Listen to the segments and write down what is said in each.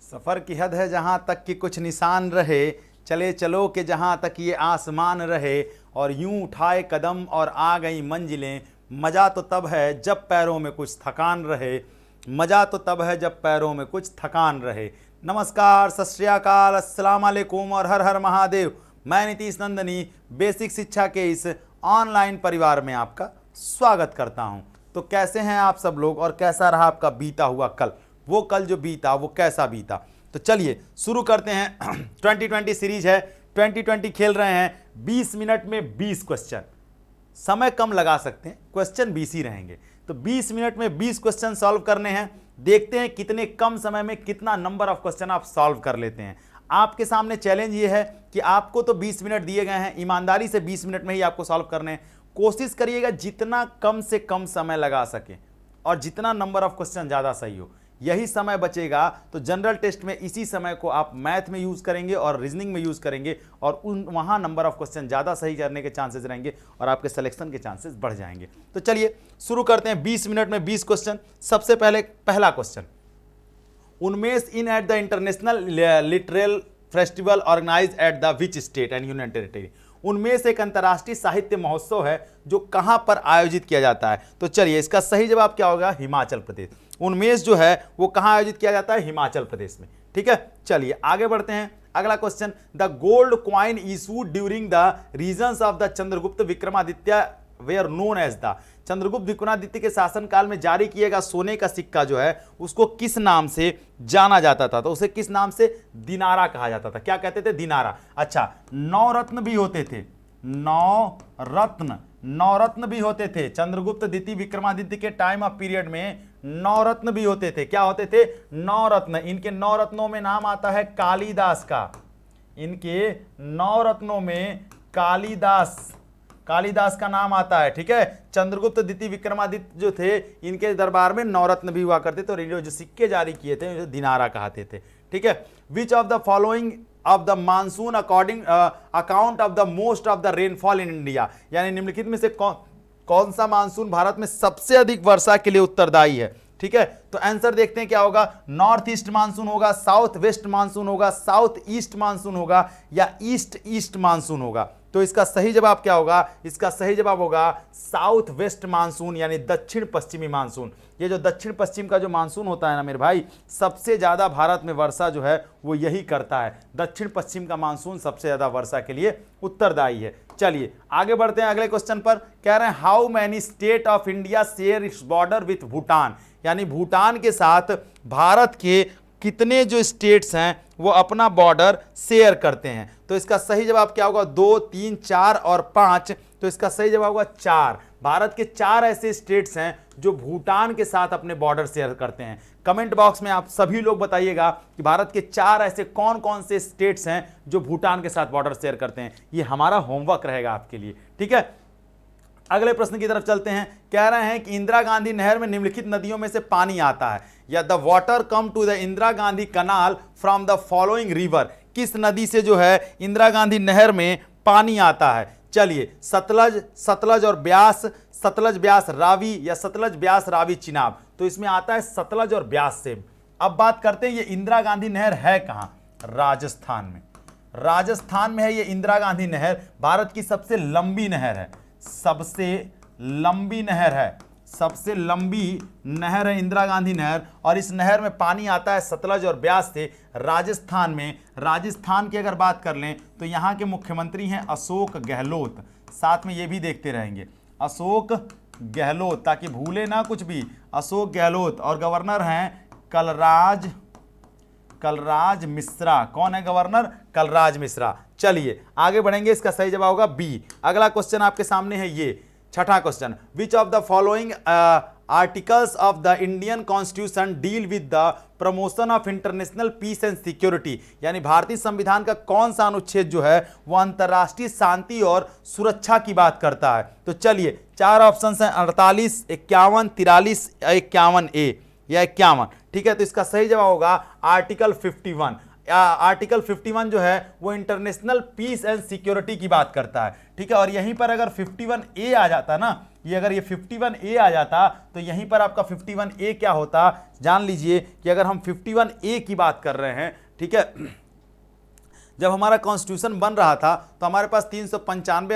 सफ़र की हद है जहाँ तक कि कुछ निशान रहे, चले चलो कि जहाँ तक ये आसमान रहे, और यूं उठाए कदम और आ गई मंजिलें। मज़ा तो तब है जब पैरों में कुछ थकान रहे, मज़ा तो तब है जब पैरों में कुछ थकान रहे। नमस्कार, सत श्री अकाल, अस्सलाम वालेकुम और हर हर महादेव। मैं नीतीश नंदनी बेसिक शिक्षा के इस ऑनलाइन परिवार में आपका स्वागत करता हूं। तो कैसे हैं आप सब लोग और कैसा रहा आपका बीता हुआ कल? वो कल जो बीता वो कैसा बीता? तो चलिए शुरू करते हैं। 2020 सीरीज है, 2020 खेल रहे हैं। 20 मिनट में 20 क्वेश्चन, समय कम लगा सकते हैं, क्वेश्चन 20 ही रहेंगे। तो 20 मिनट में 20 क्वेश्चन सॉल्व करने हैं। देखते हैं कितने कम समय में कितना नंबर ऑफ क्वेश्चन आप सॉल्व कर लेते हैं। आपके सामने चैलेंज ये है कि आपको तो 20 मिनट दिए गए हैं, ईमानदारी से 20 मिनट में ही आपको सॉल्व करने हैं। कोशिश करिएगा जितना कम से कम समय लगा सके और जितना नंबर ऑफ क्वेश्चन ज़्यादा सही हो, यही समय बचेगा। तो जनरल टेस्ट में इसी समय को आप मैथ में यूज़ करेंगे और रीजनिंग में यूज़ करेंगे, और वहाँ नंबर ऑफ क्वेश्चन ज़्यादा सही करने के चांसेस रहेंगे और आपके सिलेक्शन के चांसेस बढ़ जाएंगे। तो चलिए शुरू करते हैं। 20 मिनट में 20 क्वेश्चन। सबसे पहले पहला question, Unmesh in at the international literary festival organize at the which state and union territory. Unmesh एक अंतर्राष्ट्रीय साहित्य महोत्सव है जो कहां पर आयोजित किया जाता है? तो चलिए इसका सही जवाब क्या होगा? हिमाचल प्रदेश। उन्मेष जो है वो कहां आयोजित किया जाता है? हिमाचल प्रदेश में। ठीक है, चलिए आगे बढ़ते हैं। अगला question, the gold coin issued during the reigns of the Chandragupta Vikramaditya were known as the. Chandragupta Vikramaditya के शासनकाल में जारी किया गया सोने का सिक्का जो है उसको किस नाम से जाना जाता था? तो उसे किस नाम से? दिनारा कहा जाता था। क्या कहते थे? दिनारा। अच्छा, नवरत्न भी होते थे, नवरत्न भी होते थे। चंद्रगुप्त द्वितीय विक्रमादित्य के टाइम ऑफ पीरियड में नवरत्न भी होते थे। क्या होते थे? नवरत्न। इनके नवरत्नों में नाम आता है कालिदास का। इनके नवरत्नों में कालिदास का नाम आता है। ठीक है, चंद्रगुप्त द्वितीय विक्रमादित्य जो थे इनके दरबार में नवरत्न भी हुआ करते थे, और इन्होंने जो सिक्के जारी किए थे दिनारा कहते थे। ठीक है, विच of the following of the monsoon according account of the most of the rainfall in India. यानी निम्नलिखित में से कौन सा मानसून भारत में सबसे अधिक वर्षा के लिए उत्तरदायी है? ठीक है, तो आंसर देखते हैं क्या होगा। नॉर्थ ईस्ट मानसून होगा, साउथ वेस्ट मानसून होगा, साउथ ईस्ट मानसून होगा, या ईस्ट ईस्ट मानसून होगा? तो इसका सही जवाब क्या होगा? इसका सही जवाब होगा साउथ वेस्ट मानसून, यानी दक्षिण पश्चिमी मानसून। ये जो दक्षिण पश्चिम का जो मानसून होता है ना मेरे भाई, सबसे ज्यादा भारत में वर्षा जो है वो यही करता है। दक्षिण पश्चिम का मानसून सबसे ज्यादा वर्षा के लिए उत्तरदायी है। चलिए आगे बढ़ते हैं अगले क्वेश्चन पर। कह रहे हैं how many state of India share its border with Bhutan. यानी भूटान के साथ भारत के कितने जो स्टेट्स हैं वो अपना बॉर्डर शेयर करते हैं? तो इसका सही जवाब क्या होगा? 2, 3, 4 और 5। तो इसका सही जवाब होगा 4। भारत के 4 ऐसे स्टेट्स हैं जो भूटान के साथ अपने बॉर्डर शेयर करते हैं। कमेंट बॉक्स में आप सभी लोग बताइएगा कि भारत के 4 ऐसे कौन कौन से स्टेट्स हैं जो भूटान के साथ बॉर्डर शेयर करते हैं। ये हमारा होमवर्क रहेगा आपके लिए। ठीक है, अगले प्रश्न की तरफ चलते हैं। कह रहे हैं कि इंदिरा गांधी नहर में निम्नलिखित नदियों में से पानी आता है, या the water come to the Indira Gandhi canal from the following river. किस नदी से जो है इंदिरा गांधी नहर में पानी आता है? चलिए, सतलज और ब्यास, सतलज ब्यास रावी, या सतलज ब्यास रावी चिनाब। तो इसमें आता है सतलज और ब्यास से। अब बात करते हैं ये इंदिरा गांधी नहर है कहां? राजस्थान में। राजस्थान में है ये इंदिरा गांधी नहर। भारत की सबसे लंबी नहर है, सबसे लंबी नहर है, सबसे लंबी नहर है इंदिरा गांधी नहर। और इस नहर में पानी आता है सतलज और ब्यास से राजस्थान में। राजस्थान की अगर बात कर लें तो यहाँ के मुख्यमंत्री हैं अशोक गहलोत। साथ में ये भी देखते रहेंगे अशोक गहलोत, ताकि भूले ना कुछ भी। अशोक गहलोत। और गवर्नर हैं कलराज मिश्रा। कौन है गवर्नर? कलराज मिश्रा। चलिए आगे बढ़ेंगे, इसका सही जवाब होगा बी। अगला क्वेश्चन आपके सामने है ये छठा question, which of the following articles of the Indian constitution deal with the promotion of international peace and security. यानी भारतीय संविधान का कौन सा अनुच्छेद जो है वह अंतर्राष्ट्रीय शांति और सुरक्षा की बात करता है? तो चलिए 4 ऑप्शन हैं, 48, 51, 43, 51 ए या 51। ठीक है, तो इसका सही जवाब होगा आर्टिकल 51। आर्टिकल 51 जो है वो इंटरनेशनल पीस एंड सिक्योरिटी की बात करता है, ठीक है। और यहीं पर अगर 51A आ जाता ना, ये अगर ये 51A आ जाता तो यहीं पर आपका 51A क्या होता, जान लीजिए कि अगर हम 51A की बात कर रहे हैं, ठीक है, जब हमारा कॉन्स्टिट्यूशन बन रहा था तो हमारे पास 395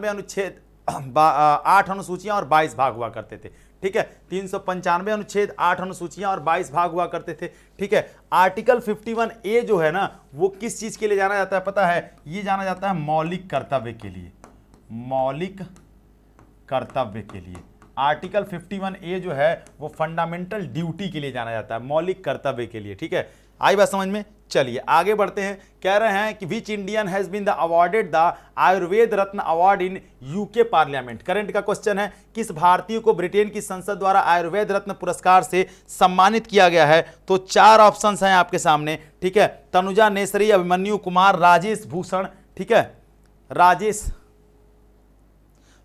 अनुच्छेद 8 अनुसूचियां और 22 भाग हुआ करते थे, ठीक है। 395 अनुच्छेद 8 अनुसूचियां और 22 भाग हुआ करते थे, ठीक है। आर्टिकल 51A जो है ना वो किस चीज के लिए जाना जाता है पता है, ये जाना जाता है मौलिक कर्तव्य के लिए, मौलिक कर्तव्य के लिए। आर्टिकल 51A जो है वो फंडामेंटल ड्यूटी के लिए जाना जाता है, मौलिक कर्तव्य के लिए, ठीक है। आई बात समझ में, चलिए आगे बढ़ते हैं। कह रहे हैं कि which Indian has been the awarded the Ayurveda Ratna award in UK parliament. Current का क्वेश्चन है, किस भारतीय को ब्रिटेन की संसद द्वारा आयुर्वेद रत्न पुरस्कार से सम्मानित किया गया है। तो 4 ऑप्शंस हैं आपके सामने, ठीक है। तनुजा नेसरी, अभिमन्यु कुमार, राजेश भूषण, ठीक है,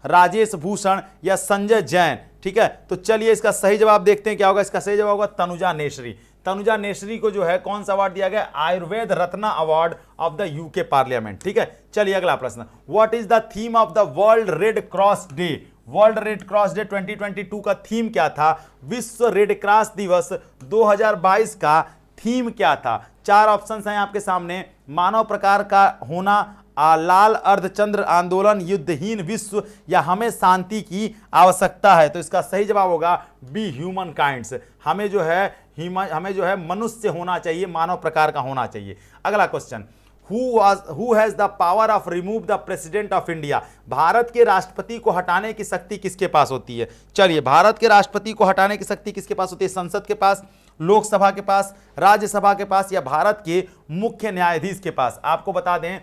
राजेश भूषण या संजय जैन, ठीक है। तो चलिए इसका सही जवाब देखते हैं क्या होगा। इसका सही जवाब होगा तनुजा नेसरी। तनुजा नेसरी को जो है कौन सा अवार्ड दिया गया, Ayurveda Ratna award of the UK parliament, ठीक है। चलिए अगला प्रश्न, what is the theme of the World Red Cross Day. World Red Cross Day 2022 का थीम क्या था, विश्व रेड क्रॉस दिवस 2022 का थीम क्या था। 4 ऑप्शंस हैं आपके सामने, मानव प्रकार का होना, लाल अर्धचंद्र आंदोलन, युद्धहीन विश्व या हमें शांति की आवश्यकता है। तो इसका सही जवाब होगा बी ह्यूमन काइंड्स। हमें जो है मनुष्य होना चाहिए, मानव प्रकार का होना चाहिए। अगला question, who has the power of remove the president of India. Bharat के राष्ट्रपति को हटाने की शक्ति किसके पास होती है। चलिए, भारत के राष्ट्रपति को हटाने की शक्ति किसके पास होती है, संसद के पास, लोकसभा के पास, राज्यसभा के पास या भारत के मुख्य न्यायाधीश के पास। आपको बता दें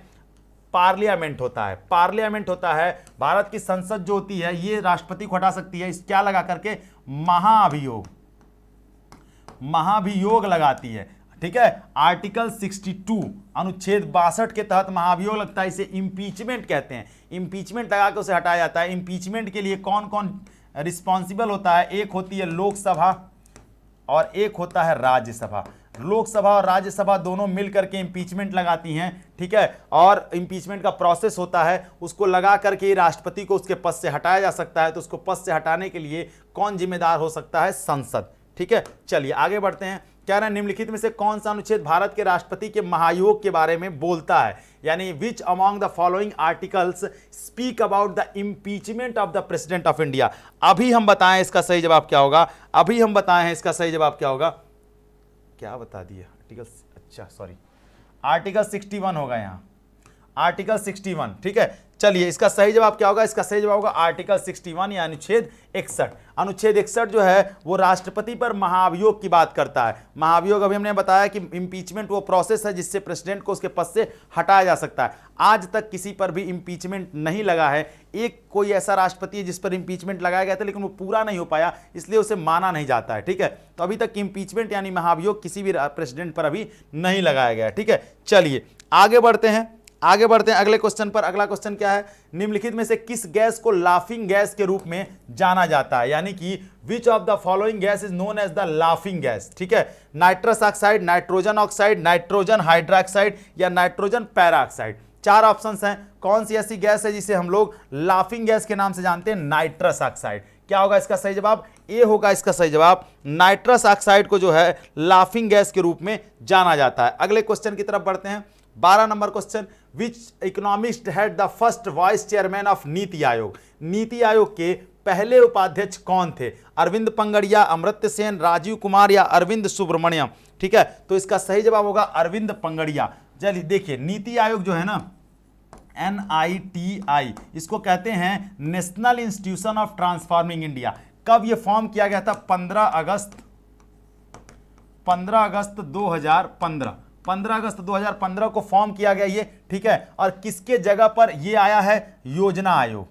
पार्लियामेंट होता है, पार्लियामेंट होता है। भारत की संसद जो होती है ये राष्ट्रपति को हटा सकती है, इस क्या लगा करके, महाभियोग लगाती है, ठीक है। आर्टिकल 62 अनुच्छेद 62 के तहत महाभियोग लगता है, इसे इंपीचमेंट कहते हैं। इंपीचमेंट लगा के उसे हटाया जाता है। इंपीचमेंट के लिए कौन कौन रिस्पॉन्सिबल होता है, एक होती है लोकसभा और एक होता है राज्यसभा। लोकसभा और राज्यसभा दोनों मिलकर के इंपीचमेंट लगाती हैं, ठीक है। और इंपीचमेंट का प्रोसेस होता है, उसको लगा करके राष्ट्रपति को उसके पद से हटाया जा सकता है। तो उसको पद से हटाने के लिए कौन जिम्मेदार हो सकता है, संसद, ठीक है। चलिए आगे बढ़ते हैं। कह रहे हैं निम्नलिखित में से कौन सा अनुच्छेद भारत के राष्ट्रपति के महायोग के बारे में बोलता है, यानी which among the following articles speak about the impeachment of the president of India. अभी हम बताएं इसका सही जवाब क्या होगा, अभी हम बताएं इसका सही जवाब क्या होगा। क्या बता दिया, आर्टिकल, अच्छा सॉरी, आर्टिकल 61 होगा यहाँ, आर्टिकल 61, ठीक है। चलिए इसका सही जवाब क्या होगा, इसका सही जवाब होगा आर्टिकल 61 या अनुच्छेद 61। अनुच्छेद 61 जो है वो राष्ट्रपति पर महाभियोग की बात करता है। महाभियोग अभी हमने बताया कि इंपीचमेंट वो प्रोसेस है जिससे प्रेसिडेंट को उसके पद से हटाया जा सकता है। आज तक किसी पर भी इंपीचमेंट नहीं लगा है। एक कोई ऐसा राष्ट्रपति है जिस पर इंपीचमेंट लगाया गया था लेकिन वो पूरा नहीं हो पाया, इसलिए उसे माना नहीं जाता है, ठीक है। तो अभी तक इंपीचमेंट यानी महाभियोग किसी भी प्रेसिडेंट पर अभी नहीं लगाया गया, ठीक है। चलिए आगे बढ़ते हैं, आगे बढ़ते हैं अगले क्वेश्चन पर। अगला क्वेश्चन क्या है, निम्नलिखित में से किस गैस को लाफिंग गैस के रूप में जाना जाता है, यानी कि which of the following gas is known as the laughing gas, ठीक है। Nitrous oxide, nitrogen oxide, nitrogen hydroxide या नाइट्रोजन पैराऑक्साइड। 4 ऑप्शंस हैं। कौन सी ऐसी गैस है जिसे हम लोग लाफिंग गैस के नाम से जानते हैं, नाइट्रस ऑक्साइड। क्या होगा इसका सही जवाब, ए होगा इसका सही जवाब। नाइट्रस ऑक्साइड को जो है लाफिंग गैस के रूप में जाना जाता है। अगले क्वेश्चन की तरफ बढ़ते हैं। 12 number question, which economist had the first vice chairman of NITI Aayog. NITI Aayog के पहले उपाध्यक्ष कौन थे, अरविंद पंगड़िया, अमर्त्य सेन, राजीव कुमार या अरविंद सुब्रमण्यम, ठीक है। तो इसका सही जवाब होगा अरविंद पंगड़िया। चलिए देखिए, नीति आयोग जो है ना, NITI, इसको कहते हैं national institution of transforming India. कब यह फॉर्म किया गया था, 15 अगस्त 2015, 15 अगस्त 2015 को फॉर्म किया गया ये, ठीक है। और किसके जगह पर ये आया है, योजना आयोग,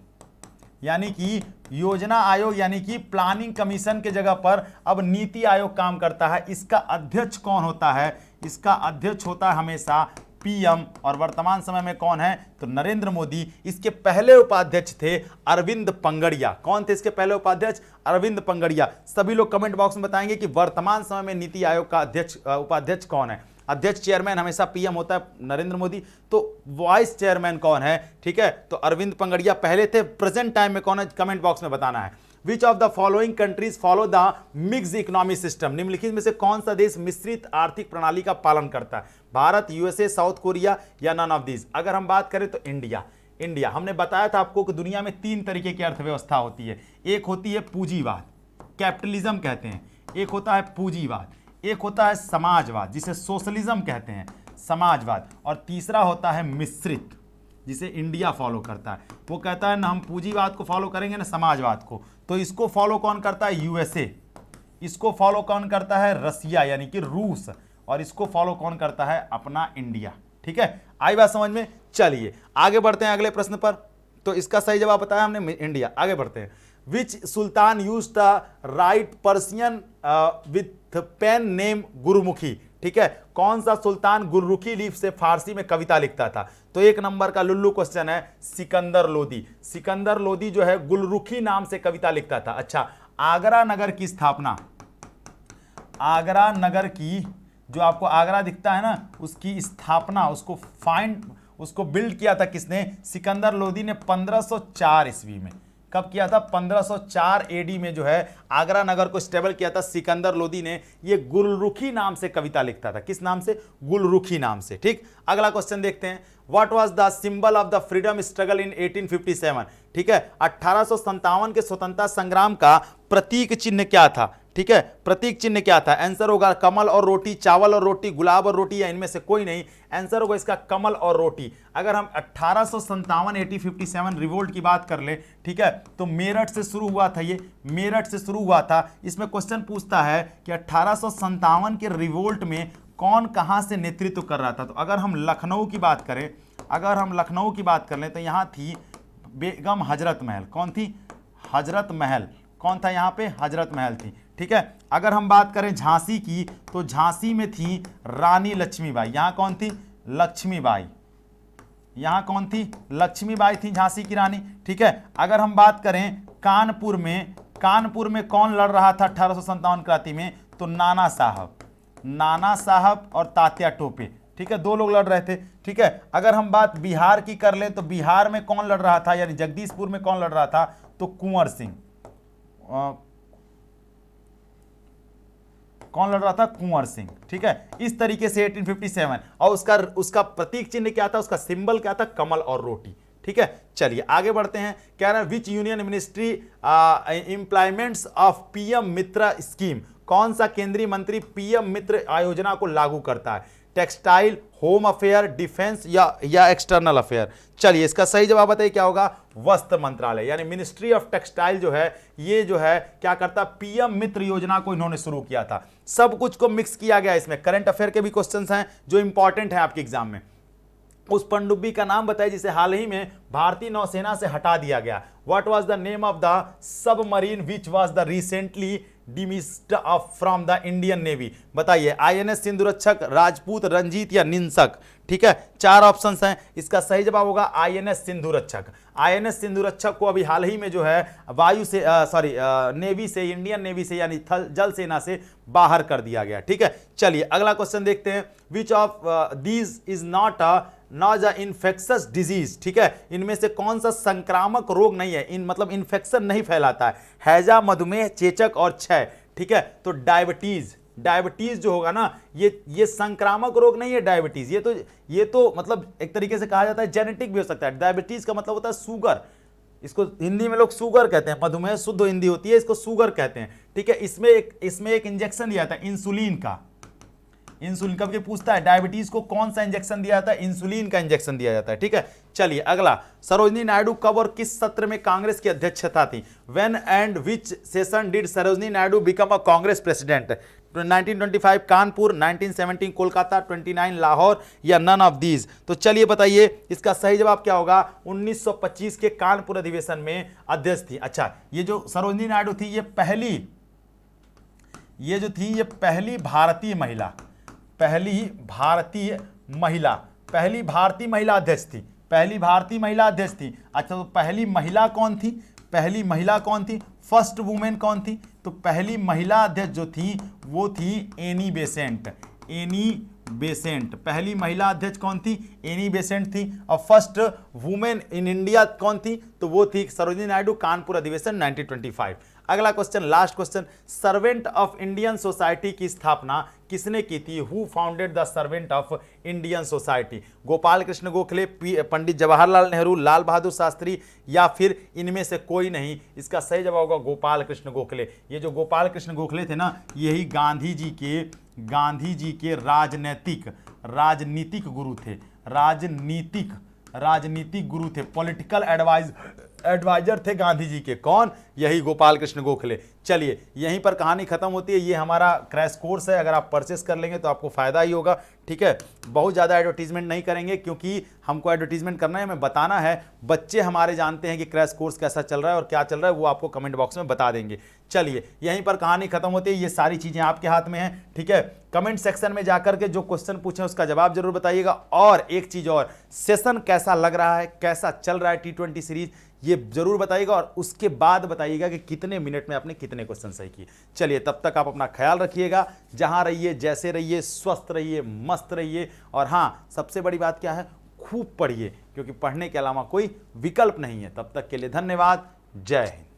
यानी कि योजना आयोग यानी कि प्लानिंग कमीशन के जगह पर अब नीति आयोग काम करता है। इसका अध्यक्ष कौन होता है, इसका अध्यक्ष होता है हमेशा पीएम, और वर्तमान समय में कौन है तो नरेंद्र मोदी। इसके पहले उपाध्यक्ष थे अरविंद पंगड़िया। कौन थे इसके पहले उपाध्यक्ष? अरविंद पंगड़िया। सभी लोग कमेंट बॉक्स में बताएंगे कि वर्तमान समय में नीति आयोग का अध्यक्ष उपाध्यक्ष कौन है। अध्यक्ष चेयरमैन हमेशा पीएम होता है नरेंद्र मोदी, तो वाइस चेयरमैन कौन है? ठीक है, तो अरविंद पंगड़िया पहले थे। प्रेजेंट टाइम में कौन है कमेंट बॉक्स में बताना है। विच of the following countries follow the mix economy system? निम्नलिखित में से कौन सा देश मिश्रित आर्थिक प्रणाली का पालन करता है? भारत, यूएसए, साउथ कोरिया या नन ऑफ दीज? अगर हम बात करें तो इंडिया। हमने बताया था आपको कि दुनिया में 3 तरीके की अर्थव्यवस्था होती है। एक होती है पूंजीवाद, कैपिटलिज्म कहते हैं। एक होता है पूंजीवाद, एक होता है समाजवाद जिसे सोशलिज्म कहते हैं, समाजवाद, और तीसरा होता है मिश्रित जिसे इंडिया फॉलो करता है। वो कहता है ना हम पूंजीवाद को फॉलो करेंगे ना समाजवाद को। तो इसको फॉलो कौन करता है? यूएसए। इसको फॉलो कौन करता है? रसिया यानी कि रूस। और इसको फॉलो कौन करता है? अपना इंडिया। ठीक है, आई बात समझ में? चलिए आगे बढ़ते हैं अगले प्रश्न पर। तो इसका सही जवाब बताया हमने, इंडिया। आगे बढ़ते हैं। Which sultan used the write Persian with pen name Gurumukhi? ठीक है, कौन सा सुल्तान गुरुमुखी लीफ से फारसी में कविता लिखता था? तो 1 नंबर का लुल्लू क्वेश्चन है, सिकंदर लोदी। सिकंदर लोदी जो है गुलरुखी नाम से कविता लिखता था। अच्छा, आगरा नगर की स्थापना, आगरा नगर की, जो आपको आगरा दिखता है ना, उसकी स्थापना, उसको बिल्ड किया था किसने? सिकंदर लोदी ने 1504 ईस्वी में। कब किया था? 1504 एडी में जो है आगरा नगर को स्टेबल किया था सिकंदर लोदी ने। ये गुलरुखी नाम से कविता लिखता था। किस नाम से? गुलरुखी नाम से। ठीक, अगला क्वेश्चन देखते हैं। What was the symbol of the freedom struggle in 1857? ठीक है, 1857 के स्वतंत्रता संग्राम का प्रतीक चिन्ह क्या था? ठीक है, प्रतीक चिन्ह क्या था? आंसर होगा कमल और रोटी, चावल और रोटी, गुलाब और रोटी, या इनमें से कोई नहीं। आंसर होगा इसका कमल और रोटी। अगर हम 1857 रिवोल्ट की बात कर ले, ठीक है, तो मेरठ से शुरू हुआ था। ये मेरठ से शुरू हुआ था। इसमें क्वेश्चन पूछता है कि 1857 के रिवोल्ट में कौन कहां से नेतृत्व कर रहा था? तो अगर हम लखनऊ की बात करें, अगर हम लखनऊ की बात कर लें तो यहां थी बेगम हजरत महल। कौन थी? हजरत महल। कौन था यहाँ पे? हजरत महल थी। ठीक है, अगर हम बात करें झांसी की तो झांसी में थी रानी लक्ष्मीबाई। यहां कौन थी? लक्ष्मीबाई। यहां कौन थी? लक्ष्मीबाई थी झांसी की रानी। ठीक है, अगर हम बात करें कानपुर में कौन लड़ रहा था 1857 क्रांति में? तो नाना साहब और तात्या टोपे। ठीक है, 2 लोग लड़ रहे थे। ठीक है, अगर हम बात बिहार की कर ले तो बिहार में कौन लड़ रहा था, यानी जगदीशपुर में कौन लड़ रहा था? तो कुंवर सिंह। कौन लड़ रहा था? कुंवर सिंह। ठीक है, इस तरीके से 1857, और उसका प्रतीक चिन्ह क्या था? उसका सिंबल क्या था? कमल और रोटी। ठीक है, चलिए आगे बढ़ते हैं। कह रहा है which union ministry implements of PM Mitra scheme? कौन सा केंद्रीय मंत्री पीएम मित्र योजना को लागू करता है? टेक्सटाइल, होम अफेयर, डिफेंस या एक्सटर्नल अफेयर? चलिए इसका सही जवाब बताइए क्या होगा? वस्त्र मंत्रालय, यानी मिनिस्ट्री ऑफ टेक्सटाइल जो है, ये जो है क्या करता? पीएम मित्र योजना को इन्होंने शुरू किया था। सब कुछ को मिक्स किया गया। इसमें करंट अफेयर के भी क्वेश्चंस हैं जो इंपॉर्टेंट हैं आपके एग्जाम में। उस पनडुब्बी का नाम बताइए जिसे हाल ही में भारतीय नौसेना से हटा दिया गया। What was the name of the submarine which was the recently demised from the Indian Navy? बताइए, आईएनएस सिंधुरक्षक, राजपूत, रंजीत या निंसक? ठीक है, 4 ऑप्शंस हैं। इसका सही जवाब होगा आईएनएस सिंधुरक्षक। आईएनएस सिंधुरक्षक को अभी हाल ही में जो है वायु से नेवी से, इंडियन नेवी से यानी जल सेना से बाहर कर दिया गया। ठीक है, चलिए अगला क्वेश्चन देखते हैं। Which of these is not a infectious disease? ठीक है, इनमें से कौन सा संक्रामक रोग नहीं है? मतलब इन्फेक्शन नहीं फैलाता है। हैजा, मधुमेह, चेचक और क्षय। ठीक है, तो डायबिटीज जो होगा ना, ये संक्रामक रोग नहीं है डायबिटीज। ये तो मतलब एक तरीके से कहा जाता है जेनेटिक भी हो सकता है। डायबिटीज का मतलब होता है शुगर। इसको हिंदी में लोग शुगर कहते हैं। मधुमेह शुद्ध हिंदी होती है, इसको शुगर कहते हैं। ठीक है, इसमें एक इंजेक्शन दिया था इंसुलिन का। इंसुलिन कब के पूछता है डायबिटीज को कौन सा इंजेक्शन दिया जाता है? इंसुलिन का इंजेक्शन दिया जाता है। ठीक है, चलिए अगला। सरोजिनी नायडू कब और किस सत्र में कांग्रेस की अध्यक्षता थी? When and which session did Sarojini Naidu become a Congress president? 1925 Kanpur, 1917 Kolkata, 29 Lahore या नन ऑफ दीज? तो चलिए बताइए इसका सही जवाब क्या होगा? 1925 के कानपुर अधिवेशन में अध्यक्ष थी। अच्छा, ये जो सरोजिनी नायडू थी, ये पहली भारतीय महिला पहली भारतीय महिला अध्यक्ष थी, पहली भारतीय महिला अध्यक्ष थी। अच्छा, तो पहली महिला कौन थी? पहली महिला कौन थी? फर्स्ट वुमेन कौन थी? तो पहली महिला अध्यक्ष जो थी वो थी एनी बेसेंट, एनी बेसेंट। पहली महिला अध्यक्ष कौन थी? एनी बेसेंट थी। और फर्स्ट वुमेन इन इंडिया कौन थी? तो वो थी सरोजिनी नायडू, कानपुर अधिवेशन 1925। अगला question, last question, Servant of Indian Society की स्थापना किसने की थी? Who founded the Servant of Indian Society? Gopal Krishna Gokhale, Pandit Jawaharlal Nehru, Lal Bahadur Shastri, या फिर इनमें से कोई नहीं? इसका सही जवाब होगा गोपाल कृष्ण गोखले। ये जो गोपाल कृष्ण गोखले थे ना, यही गांधी जी के राजनीतिक गुरु थे, राजनीतिक गुरु थे, पॉलिटिकल एडवाइजर थे गांधी जी के। कौन? यही गोपाल कृष्ण गोखले। चलिए, यहीं पर कहानी खत्म होती है। ये हमारा क्रैश कोर्स है, अगर आप परचेस कर लेंगे तो आपको फायदा ही होगा। ठीक है, बहुत ज़्यादा एडवर्टीजमेंट नहीं करेंगे क्योंकि हमको एडवर्टीजमेंट करना है, हमें बताना है। बच्चे हमारे जानते हैं कि क्रैश कोर्स कैसा चल रहा है और क्या चल रहा है, वो आपको कमेंट बॉक्स में बता देंगे। चलिए, यहीं पर कहानी खत्म होती है। ये सारी चीज़ें आपके हाथ में हैं। ठीक है, कमेंट सेक्शन में जाकर के जो क्वेश्चन पूछें उसका जवाब जरूर बताइएगा। और एक चीज़ और, सेशन कैसा लग रहा है, कैसा चल रहा है T20 सीरीज, ये जरूर बताइएगा। और उसके बाद बताइएगा कि कितने मिनट में आपने कितने क्वेश्चन सही किए। चलिए, तब तक आप अपना ख्याल रखिएगा, जहां रहिए, जैसे रहिए, स्वस्थ रहिए, मस्त रहिए। और हाँ, सबसे बड़ी बात क्या है, खूब पढ़िए, क्योंकि पढ़ने के अलावा कोई विकल्प नहीं है। तब तक के लिए धन्यवाद। जय हिंद।